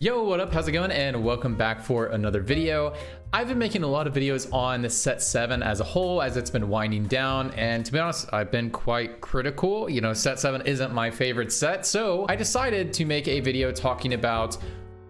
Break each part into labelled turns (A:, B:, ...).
A: Yo, what up? How's it going? And welcome back for another video. I've been making a lot of videos on the set 7 as a whole as it's been winding down, and to be honest, I've been quite critical. You know, set 7 isn't my favorite set, so I decided to make a video talking about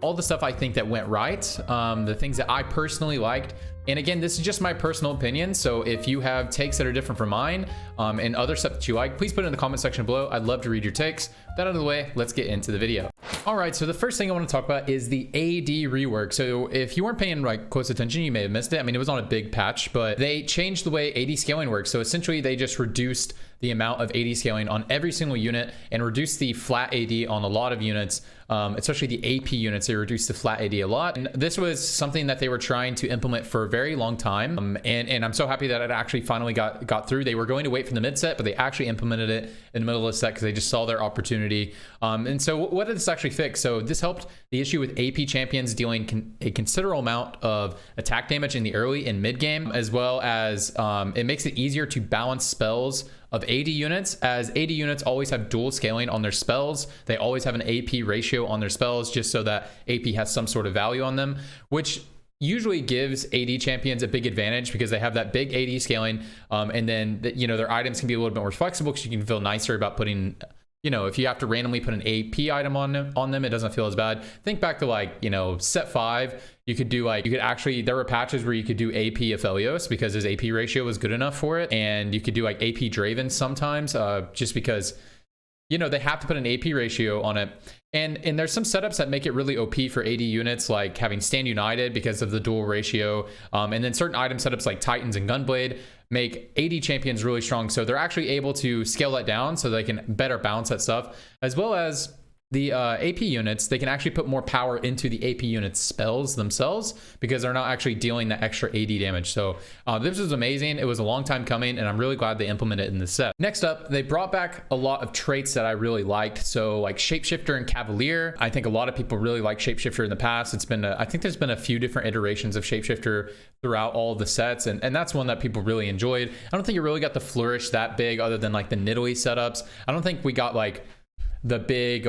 A: all the stuff I think that went right, the things that I personally liked. And again, this is just my personal opinion, so if you have takes that are different from mine and other stuff that you like, please put it in the comment section below. I'd love to read your takes. With that out of the way, let's get into the video. All right, so the first thing I want to talk about is the AD rework. So if you weren't paying close attention, you may have missed it. I mean, it was on a big patch, but they changed the way AD scaling works. So essentially, they just reduced the amount of AD scaling on every single unit and reduced the flat AD on a lot of units, especially the AP units. They reduced the flat AD a lot. And this was something that they were trying to implement for a very long time. And I'm so happy that it actually finally got through. They were going to wait for the mid set, but they actually implemented it in the middle of the set because they just saw their opportunity. And so what did this actually fix? So this helped the issue with AP champions dealing a considerable amount of attack damage in the early and mid game, as well as it makes it easier to balance spells of AD units, as AD units always have dual scaling on their spells. They always have an AP ratio on their spells just so that AP has some sort of value on them, which usually gives AD champions a big advantage because they have that big AD scaling, and then their items can be a little bit more flexible because you can feel nicer about putting, if you have to randomly put an AP item on them, it doesn't feel as bad. Think back to set 5. You could do there were patches where you could do AP Aphelios because his AP ratio was good enough for it. And you could do AP Draven sometimes, just because, they have to put an AP ratio on it. And there's some setups that make it really OP for AD units, like having Stand United because of the dual ratio. And then certain item setups like Titans and Gunblade make AD champions really strong. So they're actually able to scale that down so they can better balance that stuff, as well as the AP units. They can actually put more power into the AP units spells themselves because they're not actually dealing the extra AD damage. So this was amazing. It was a long time coming, and I'm really glad they implemented it in the set. Next up, they brought back a lot of traits that I really liked. So like Shapeshifter and Cavalier. I think a lot of people really like Shapeshifter in the past. I think there's been a few different iterations of Shapeshifter throughout all of the sets, and that's one that people really enjoyed. I don't think it really got the flourish that big other than like the Nidalee setups. I don't think we got the big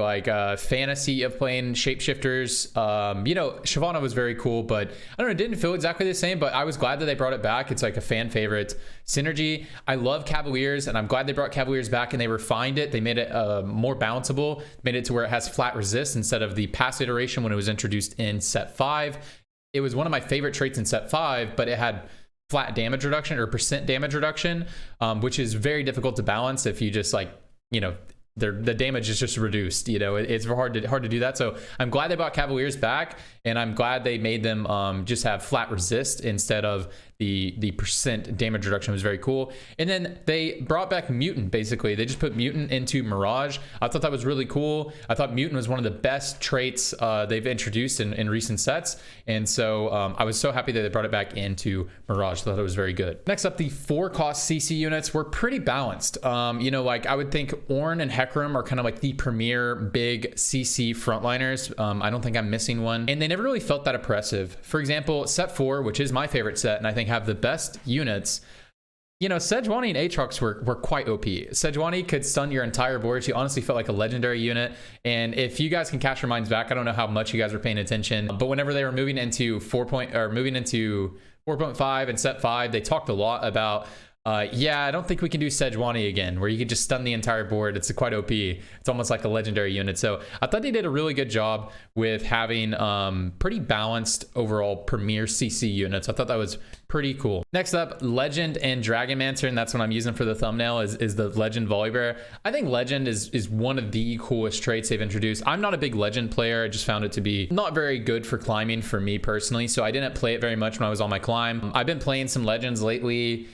A: fantasy of playing shapeshifters. Shyvana was very cool, but I don't know, it didn't feel exactly the same, but I was glad that they brought it back. It's like a fan favorite synergy. I love Cavaliers, and I'm glad they brought Cavaliers back and they refined it. They made it more bounceable, made it to where it has flat resist instead of the past iteration when it was introduced in set 5. It was one of my favorite traits in set 5, but it had flat damage reduction or percent damage reduction, which is very difficult to balance if you just the damage is just reduced. It's hard to do that. So I'm glad they brought Cavaliers back, and I'm glad they made them just have flat resist instead of the percent damage reduction. Was very cool. And then they brought back Mutant. Basically, they just put Mutant into Mirage. I thought that was really cool. I thought Mutant was one of the best traits they've introduced in recent sets, and so I was so happy that they brought it back into Mirage. I thought it was very good. Next up, the 4-cost CC units were pretty balanced. I would think Ornn and Hecarim are kind of like the premier big CC frontliners. I don't think I'm missing one, and they never really felt that oppressive. For example, set 4, which is my favorite set, and I think have the best units. Sejuani and Aatrox were quite OP. Sejuani could stun your entire board. She honestly felt like a legendary unit. And if you guys can catch your minds back, I don't know how much you guys were paying attention, but whenever they were moving into 4.5 and set 5, they talked a lot about I don't think we can do Sejuani again, where you can just stun the entire board. It's quite OP. It's almost like a legendary unit. So I thought they did a really good job with having pretty balanced overall premier CC units. I thought that was pretty cool. Next up, Legend and Dmancer, and that's what I'm using for the thumbnail, is the Legend Volibear. I think Legend is one of the coolest traits they've introduced. I'm not a big Legend player. I just found it to be not very good for climbing for me personally, so I didn't play it very much when I was on my climb. I've been playing some Legends lately.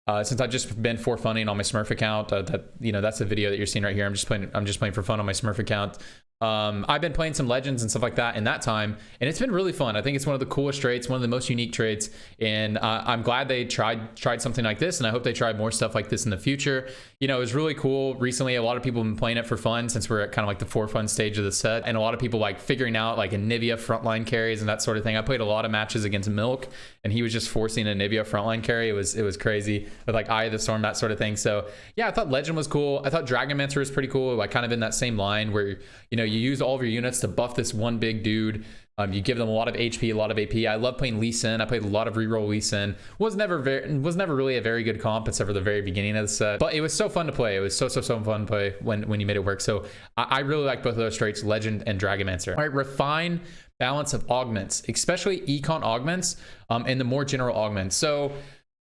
A: Since I've just been for funning on my Smurf account, that's the video that you're seeing right here. I'm just playing for fun on my Smurf account. I've been playing some Legends and stuff like that in that time, and it's been really fun. I think it's one of the coolest traits, one of the most unique traits, and I'm glad they tried something like this, and I hope they try more stuff like this in the future. It was really cool. Recently, a lot of people have been playing it for fun since we're at kind of like the for fun stage of the set, and a lot of people figuring out Anivia frontline carries and that sort of thing. I played a lot of matches against Milk, and he was just forcing Anivia frontline carry. It was crazy with Eye of the Storm, that sort of thing. So yeah, I thought Legend was cool. I thought Dmancer was pretty cool, kind of in that same line where you you use all of your units to buff this one big dude. You give them a lot of HP, a lot of AP. I love playing Lee Sin. I played a lot of reroll Lee Sin. Was never really a very good comp except for the very beginning of the set. But it was so fun to play. It was so fun to play when you made it work. So I really like both of those traits, Legend and Dmancer. All right, refine balance of augments, especially econ augments, and the more general augments. So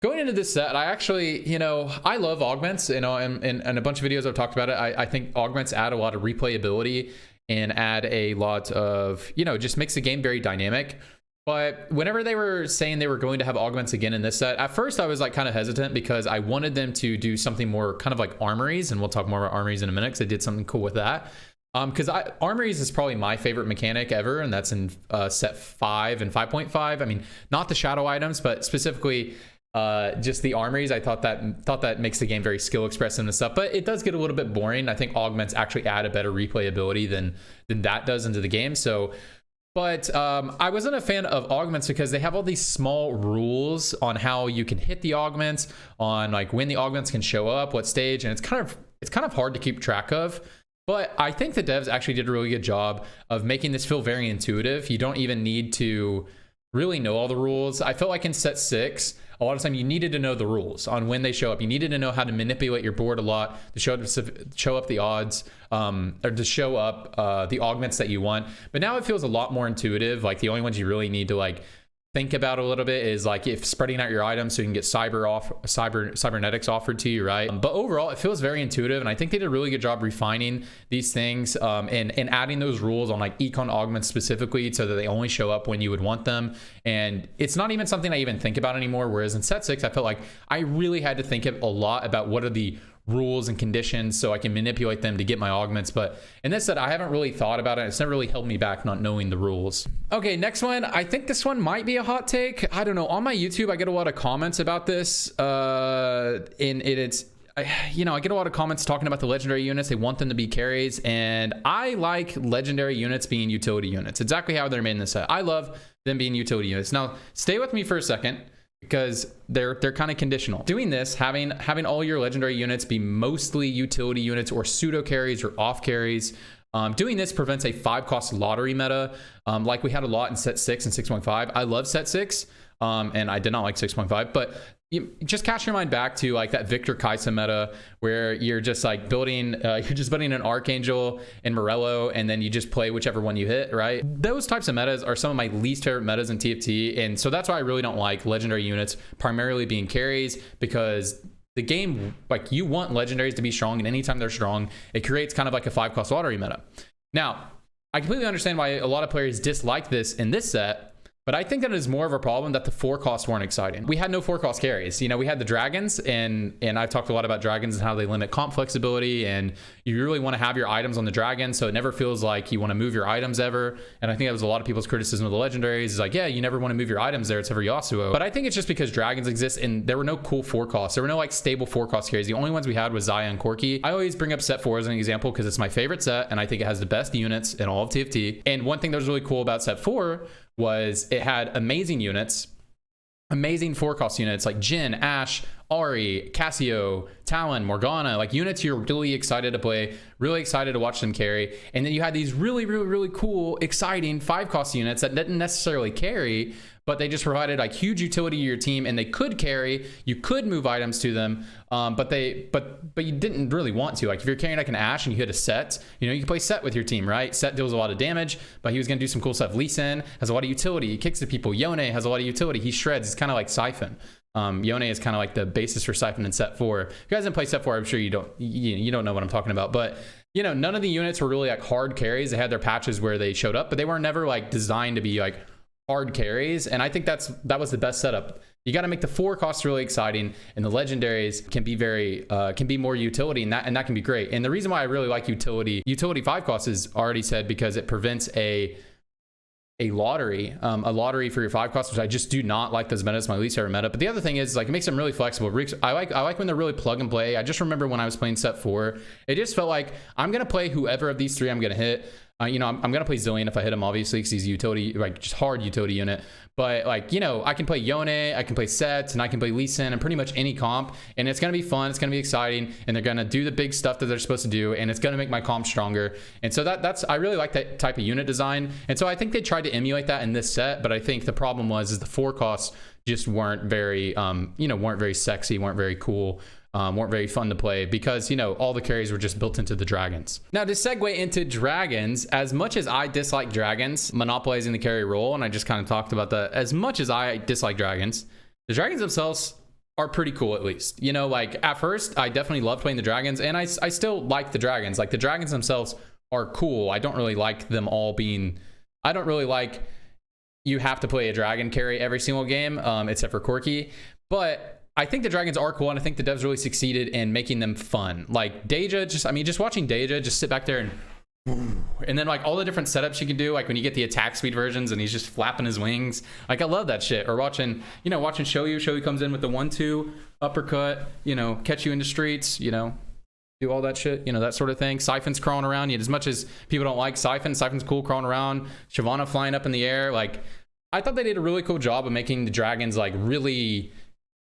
A: going into this set, I actually, I love augments, and a bunch of videos I've talked about it. I think augments add a lot of replayability and add a lot of, just makes the game very dynamic. But whenever they were saying they were going to have augments again in this set, at first I was like kind of hesitant because I wanted them to do something more kind of like armories, and we'll talk more about armories in a minute because they did something cool with that. Because armories is probably my favorite mechanic ever, and that's in set 5 and 5.5. I mean, not the shadow items, but specifically just the armories. I thought that makes the game very skill expressive and stuff, but it does get a little bit boring. I think augments actually add a better replayability than that does into the game. So, but I wasn't a fan of augments because they have all these small rules on how you can hit the augments, on like when the augments can show up, what stage, and it's kind of hard to keep track of. But I think the devs actually did a really good job of making this feel very intuitive. You don't even need to really know all the rules. I felt like in set 6, a lot of time you needed to know the rules on when they show up. You needed to know how to manipulate your board a lot to show up the odds, or to show up the augments that you want. But now it feels a lot more intuitive. Like the only ones you really need to like think about a little bit is like if spreading out your items so you can get cybernetics offered to you, right? But overall, it feels very intuitive, and I think they did a really good job refining these things, and adding those rules on like econ augments specifically so that they only show up when you would want them. And it's not even something I even think about anymore, whereas in set 6 I felt like I really had to think a lot about what are the rules and conditions so I can manipulate them to get my augments. But in this set, I haven't really thought about it. It's never really held me back not knowing the rules. Okay, next one. I think this one might be a hot take. I don't know. On my YouTube, I get a lot of comments about this. I get a lot of comments talking about the legendary units. They want them to be carries, and I like legendary units being utility units. Exactly how they're made in this set. I love them being utility units. Now, stay with me for a second, because they're kind of conditional. Doing this, having all your legendary units be mostly utility units or pseudo carries or off carries, doing this prevents a 5-cost lottery meta, like we had a lot in set 6 and 6.5. I love set 6, and I did not like 6.5, but you just cast your mind back to like that Victor Kaisa meta where you're just like building an Archangel and Morello, and then you just play whichever one you hit, right? Those types of metas are some of my least favorite metas in TFT, and so that's why I really don't like legendary units primarily being carries, because the game, like, you want legendaries to be strong, and anytime they're strong, it creates kind of like a 5-cost lottery meta. Now, I completely understand why a lot of players dislike this in this set, but I think that it is more of a problem that the 4 costs weren't exciting. We had no 4-cost carries. We had the dragons, and I've talked a lot about dragons and how they limit comp flexibility, and you really want to have your items on the dragon, so it never feels like you want to move your items ever. And I think that was a lot of people's criticism of the legendaries, is like, yeah, you never want to move your items there, it's ever Yasuo. But I think it's just because dragons exist, and there were no cool 4 costs. There were no like stable 4-cost carries. The only ones we had was Xayah and Corki. I always bring up set 4 as an example because it's my favorite set, and I think it has the best units in all of TFT. And one thing that was really cool about set 4 was it had amazing units, amazing 4-cost units like Jhin, Ashe, Ahri, Cassio, Talon, Morgana, like units you're really excited to play, really excited to watch them carry. And then you had these really cool, exciting 5-cost units that didn't necessarily carry, but they just provided like huge utility to your team, and they could carry. You could move items to them, but you didn't really want to. Like if you're carrying like an Ashe and you hit a Set, you can play Set with your team, right? Set deals a lot of damage, but he was gonna do some cool stuff. Lee Sin has a lot of utility. He kicks at people. Yone has a lot of utility. He shreds. He's kind of like Siphon. Yone is kind of like the basis for Siphon in set 4. If you guys didn't play set 4, I'm sure you don't know what I'm talking about. But none of the units were really like hard carries. They had their patches where they showed up, but they were never like designed to be like hard carries. And I think that was the best setup. You got to make the 4 costs really exciting, and the legendaries can be more utility, and that can be great. And the reason why I really like utility 5 costs is already said, because it prevents a lottery for your 5 costs, which I just do not like those metas. My least favorite meta. But the other thing is, like, it makes them really flexible. I like when they're really plug and play. I just remember when I was playing set 4, it just felt like I'm gonna play whoever of these 3 I'm gonna hit. You know, I'm gonna play Zillion if I hit him, obviously, because he's utility, like just hard utility unit. But like, you know, I can play Yone, I can play Sets, and I can play Lee Sin, and pretty much any comp, and it's gonna be fun, it's gonna be exciting, and they're gonna do the big stuff that they're supposed to do, and it's gonna make my comp stronger. And so that's I really like that type of unit design. And so I think they tried to emulate that in this set, but I think the problem is the forecasts just weren't very, you know, weren't very sexy, weren't very cool. Weren't very fun to play because, you know, all the carries were just built into the dragons. Now to segue into dragons, as much as I dislike dragons monopolizing the carry role, and I just kind of talked about that, as much as I dislike dragons, the dragons themselves are pretty cool, at least. You know, like at first I definitely loved playing the dragons, and I still like the dragons. Like the dragons themselves are cool. I don't really like them all being, I don't really like you have to play a dragon carry every single game, except for Corki. But I think the dragons are cool, and I think the devs really succeeded in making them fun. Like Deja, just watching Deja just sit back there and then like all the different setups you can do, like when you get the attack speed versions and he's just flapping his wings. Like I love that shit. Or watching Shoyu comes in with the 1-2 uppercut, you know, catch you in the streets, you know, do all that shit, you know, that sort of thing. Siphon's crawling around. As much as people don't like Siphon's cool crawling around. Shyvana flying up in the air. Like I thought they did a really cool job of making the dragons like really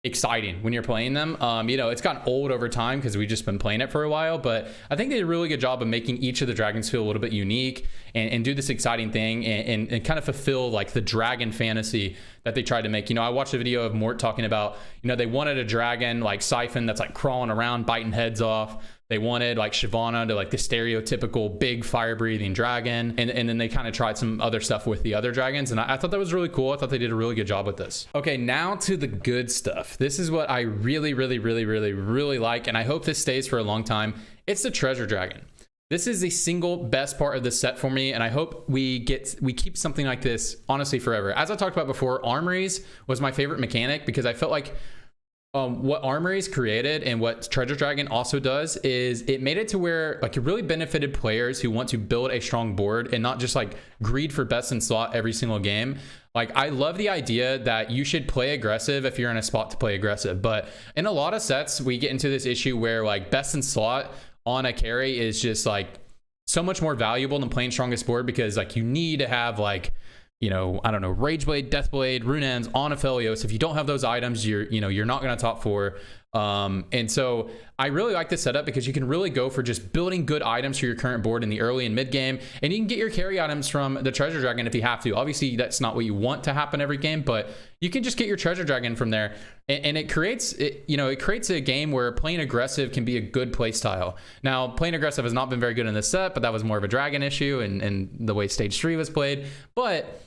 A: exciting when you're playing them. You know, it's gotten old over time because we've just been playing it for a while, but I think they did a really good job of making each of the dragons feel a little bit unique and do this exciting thing and kind of fulfill like the dragon fantasy that they tried to make. You know, I watched a video of Mort talking about, you know, they wanted a dragon like Siphon that's like crawling around biting heads off. They wanted like Shyvana to like the stereotypical big fire breathing dragon. And then they kind of tried some other stuff with the other dragons. And I thought that was really cool. I thought they did a really good job with this. Okay, now to the good stuff. This is what I really like. And I hope this stays for a long time. It's the treasure dragon. This is the single best part of the set for me. And I hope we keep something like this honestly forever. As I talked about before, armories was my favorite mechanic because I felt like what Armories created and what Treasure Dragon also does is it made it to where like it really benefited players who want to build a strong board and not just like greed for best in slot every single game. Like I love the idea that you should play aggressive if you're in a spot to play aggressive, but in a lot of sets we get into this issue where like best in slot on a carry is just like so much more valuable than playing strongest board because like you need to have like, you know, I don't know, Rageblade, Deathblade, Runeends on Aphelios. If you don't have those items, you're not going to top 4. And so I really like this setup because you can really go for just building good items for your current board in the early and mid game, and you can get your carry items from the Treasure Dragon if you have to. Obviously, that's not what you want to happen every game, but you can just get your Treasure Dragon from there, and it creates a game where playing aggressive can be a good play style. Now, playing aggressive has not been very good in this set, but that was more of a Dragon issue and the way Stage 3 was played. But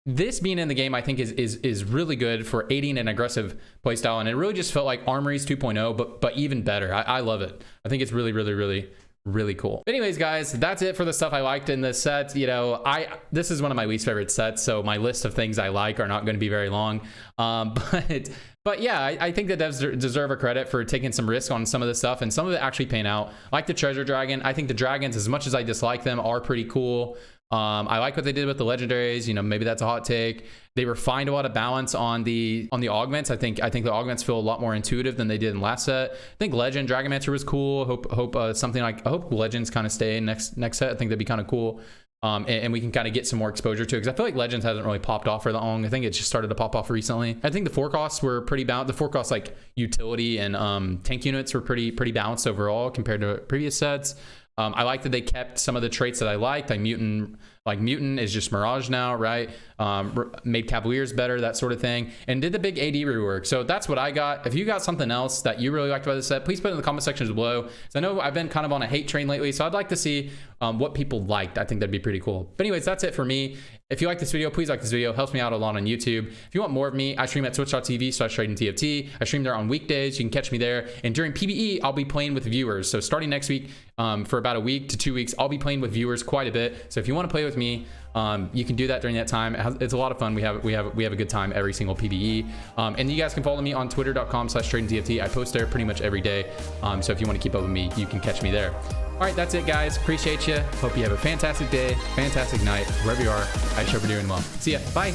A: this being in the game, I think is really good for aiding an aggressive playstyle, and it really just felt like Armories 2.0, but even better. I love it. I think it's really cool. But anyways, guys, that's it for the stuff I liked in this set. You know, this is one of my least favorite sets, so my list of things I like are not going to be very long. But yeah, I think the devs deserve a credit for taking some risk on some of this stuff, and some of it actually paying out. Like the Treasure Dragon, I think the dragons, as much as I dislike them, are pretty cool. I like what they did with the legendaries. You know, maybe that's a hot take. They refined a lot of balance on the augments. I think the augments feel a lot more intuitive than they did in last set. I think Legend Dragonmancer was cool. I hope Legends kind of stay in next set. I think that'd be kind of cool. And we can kind of get some more exposure to it, because I feel like Legends hasn't really popped off for that long. I think it just started to pop off recently. I think the forecasts were pretty balanced. The forecasts like utility and tank units were pretty balanced overall compared to previous sets. I like that they kept some of the traits that I liked. Mutant is just Mirage now, right? Made Cavaliers better, that sort of thing, and did the big AD rework. So that's what I got. If you got something else that you really liked about this set, please put it in the comment sections below. So I know I've been kind of on a hate train lately, so I'd like to see what people liked. I think that'd be pretty cool. But anyways, that's it for me. If you like this video, please like this video. It helps me out a lot on YouTube. If you want more of me, I stream at twitch.tv/tradingTFT. I stream there on weekdays. You can catch me there. And during PBE, I'll be playing with viewers. So starting next week, for about a week to 2 weeks, I'll be playing with viewers quite a bit. So if you want to play with me, you can do that during that time. It's a lot of fun. We have a good time every single PBE. And you guys can follow me on twitter.com/tradingTFT. I post there pretty much every day. So if you want to keep up with me, you can catch me there. All right, that's it, guys. Appreciate you. Hope you have a fantastic day, fantastic night, wherever you are. I hope you're doing well. See ya. Bye.